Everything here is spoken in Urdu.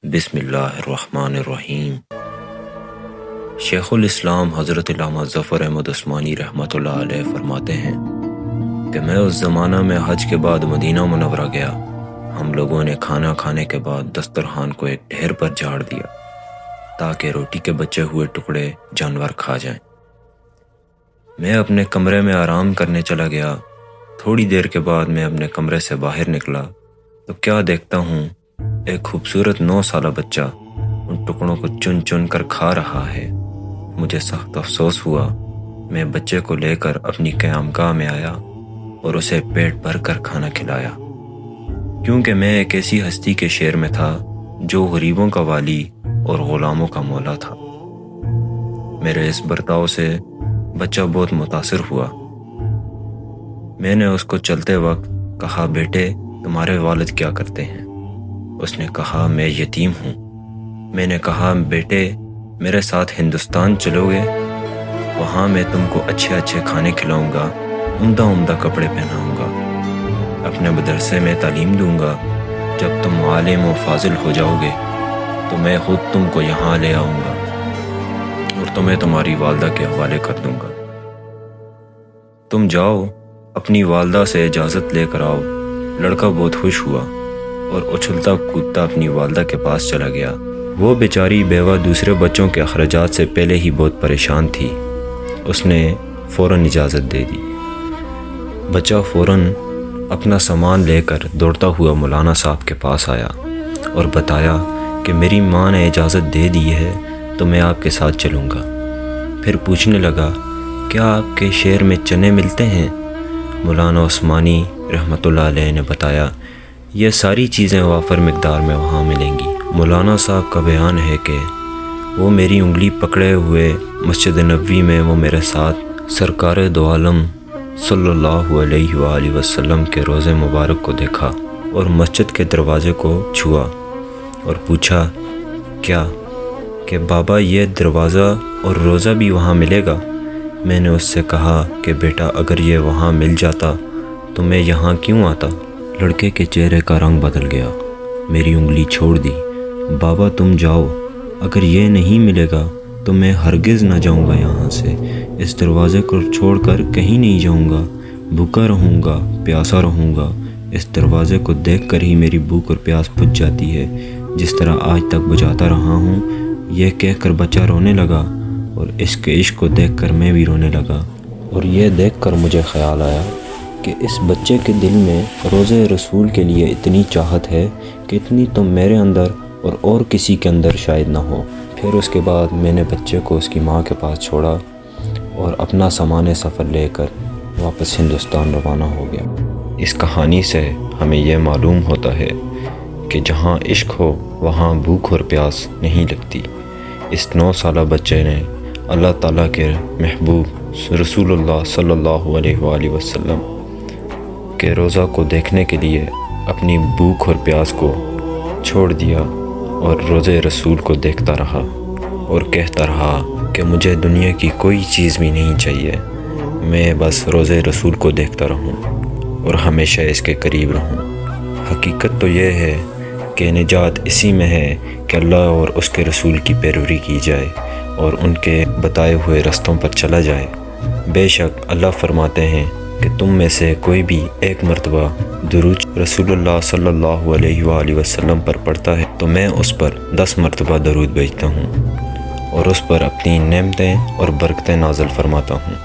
بسم اللہ الرحمن الرحیم۔ شیخ الاسلام حضرت علامہ ظفر احمد عثمانی رحمۃ اللہ علیہ فرماتے ہیں کہ میں اس زمانہ میں حج کے بعد مدینہ منورہ گیا۔ ہم لوگوں نے کھانا کھانے کے بعد دسترخوان کو ایک ڈھیر پر جھاڑ دیا تاکہ روٹی کے بچے ہوئے ٹکڑے جانور کھا جائیں۔ میں اپنے کمرے میں آرام کرنے چلا گیا۔ تھوڑی دیر کے بعد میں اپنے کمرے سے باہر نکلا تو کیا دیکھتا ہوں، ایک خوبصورت 9 سالہ بچہ ان ٹکڑوں کو چن چن کر کھا رہا ہے۔ مجھے سخت افسوس ہوا۔ میں بچے کو لے کر اپنی قیامگاہ میں آیا اور اسے پیٹ بھر کر کھانا کھلایا، کیونکہ میں ایک ایسی ہستی کے شہر میں تھا جو غریبوں کا والی اور غلاموں کا مولا تھا۔ میرے اس برتاؤ سے بچہ بہت متاثر ہوا۔ میں نے اس کو چلتے وقت کہا، بیٹے تمہارے والد کیا کرتے ہیں؟ اس نے کہا، میں یتیم ہوں۔ میں نے کہا، بیٹے میرے ساتھ ہندوستان چلو گے؟ وہاں میں تم کو اچھے اچھے کھانے کھلاؤں گا، عمدہ عمدہ کپڑے پہناؤں گا، اپنے مدرسے میں تعلیم دوں گا۔ جب تم عالم و فاضل ہو جاؤ گے تو میں خود تم کو یہاں لے آؤں گا اور تمہیں تمہاری والدہ کے حوالے کر دوں گا۔ تم جاؤ، اپنی والدہ سے اجازت لے کر آؤ۔ لڑکا بہت خوش ہوا اور اچھلتا کودتا اپنی والدہ کے پاس چلا گیا۔ وہ بیچاری بیوہ دوسرے بچوں کے اخراجات سے پہلے ہی بہت پریشان تھی۔ اس نے فوراً اجازت دے دی۔ بچہ فوراً اپنا سامان لے کر دوڑتا ہوا مولانا صاحب کے پاس آیا اور بتایا کہ میری ماں نے اجازت دے دی ہے تو میں آپ کے ساتھ چلوں گا۔ پھر پوچھنے لگا، کیا آپ کے شہر میں چنے ملتے ہیں؟ مولانا عثمانی رحمۃ اللہ علیہ نے بتایا، یہ ساری چیزیں وافر مقدار میں وہاں ملیں گی۔ مولانا صاحب کا بیان ہے کہ وہ میری انگلی پکڑے ہوئے مسجد نبوی میں وہ میرے ساتھ سرکار دو عالم صلی اللہ علیہ وآلہ وسلم کے روضے مبارک کو دیکھا اور مسجد کے دروازے کو چھوا اور پوچھا، کیا کہ بابا یہ دروازہ اور روضہ بھی وہاں ملے گا؟ میں نے اس سے کہا کہ بیٹا اگر یہ وہاں مل جاتا تو میں یہاں کیوں آتا؟ لڑکے کے چہرے کا رنگ بدل گیا۔ میری انگلی چھوڑ دی۔ بابا تم جاؤ، اگر یہ نہیں ملے گا تو میں ہرگز نہ جاؤں گا یہاں سے۔ اس دروازے کو چھوڑ کر کہیں نہیں جاؤں گا، بھوکا رہوں گا، پیاسا رہوں گا۔ اس دروازے کو دیکھ کر ہی میری بھوک اور پیاس بجھ جاتی ہے، جس طرح آج تک بجھاتا رہا ہوں۔ یہ کہہ کر بچہ رونے لگا اور اس کے عشق کو دیکھ کر میں بھی رونے لگا، اور یہ دیکھ کر مجھے خیال آیا کہ اس بچے کے دل میں روضے رسول کے لیے اتنی چاہت ہے کہ اتنی تو میرے اندر اور کسی کے اندر شاید نہ ہو۔ پھر اس کے بعد میں نے بچے کو اس کی ماں کے پاس چھوڑا اور اپنا سامان سفر لے کر واپس ہندوستان روانہ ہو گیا۔ اس کہانی سے ہمیں یہ معلوم ہوتا ہے کہ جہاں عشق ہو وہاں بھوک اور پیاس نہیں لگتی۔ اس 9 سالہ بچے نے اللہ تعالیٰ کے محبوب رسول اللہ صلی اللہ علیہ وآلہ وسلم کے روضہ کو دیکھنے کے لیے اپنی بھوک اور پیاس کو چھوڑ دیا اور روضے رسول کو دیکھتا رہا اور کہتا رہا کہ مجھے دنیا کی کوئی چیز بھی نہیں چاہیے، میں بس روضے رسول کو دیکھتا رہوں اور ہمیشہ اس کے قریب رہوں۔ حقیقت تو یہ ہے کہ نجات اسی میں ہے کہ اللہ اور اس کے رسول کی پیروی کی جائے اور ان کے بتائے ہوئے رستوں پر چلا جائے۔ بے شک اللہ فرماتے ہیں کہ تم میں سے کوئی بھی ایک مرتبہ درود رسول اللہ صلی اللہ علیہ وآلہ وسلم پر پڑھتا ہے تو میں اس پر 10 مرتبہ درود بھیجتا ہوں اور اس پر اپنی نعمتیں اور برکتیں نازل فرماتا ہوں۔